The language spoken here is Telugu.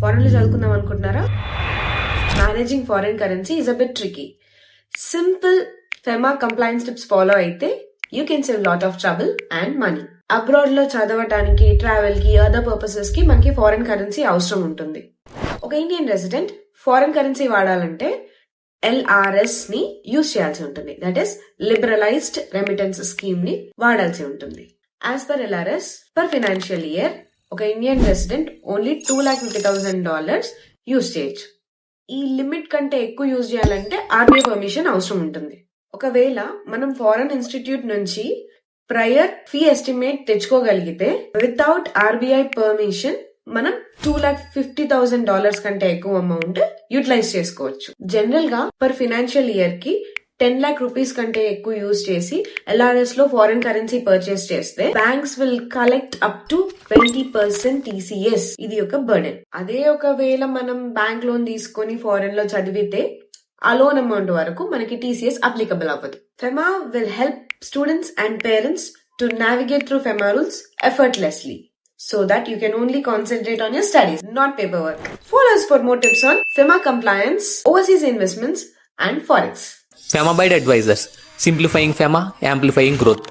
ఫారెన్ లో చదువుకుందాం అనుకుంటున్నారా? Managing foreign currency is a bit tricky. Simple FEMA compliance tips follow అయితే you can save lot of trouble and money. Abroad లో చదవటానికి, ట్రావెల్ కి, అదర్ పర్పసెస్ కి మనకి ఫారెన్ కరెన్సీ అవసరం ఉంటుంది. ఒక ఇండియన్ రెసిడెంట్ ఫారెన్ కరెన్సీ వాడాలంటే LRS ని యూజ్ చేయాల్సి ఉంటుంది. That is liberalised remittance scheme ని వాడాల్సి ఉంటుంది. As per LRS, per financial year ఒక ఇండియన్ రెసిడెంట్ ఓన్లీ $250,000 యూజ్ చేయొచ్చు. ఈ లిమిట్ కంటే ఎక్కువ యూజ్ చేయాలంటే RBI పర్మిషన్ అవసరం ఉంటుంది. ఒకవేళ మనం ఫారెన్ ఇన్స్టిట్యూట్ నుంచి ప్రయర్ ఫీ ఎస్టిమేట్ తెచ్చుకోగలిగితే వితౌట్ RBI పర్మిషన్ మనం $250,000 కంటే ఎక్కువ అమౌంట్ యూటిలైజ్ చేసుకోవచ్చు. జనరల్ గా పర్ ఫైనాన్షియల్ ఇయర్ కి 10 lakh రూపీస్ కంటే ఎక్కువ యూజ్ చేసి LRS లో ఫారెన్ కరెన్సీ పర్చేస్ చేస్తే banks will collect up to 20% TCS. ఇది ఒక బర్డెన్. అదే ఒకవేళ మనం బ్యాంక్ లోన్ తీసుకొని ఫారెన్ లో చదివితే ఆ లోన్ అమౌంట్ వరకు మనకి TCS అప్లికబుల్ అవ్వదు. FEMA will help students and parents to navigate through FEMA rules effortlessly, so that you can only concentrate on your studies, not paperwork. Follow us for more tips on FEMA compliance, overseas investments and forex. FEMA Byte Advisors, simplifying FEMA, amplifying growth.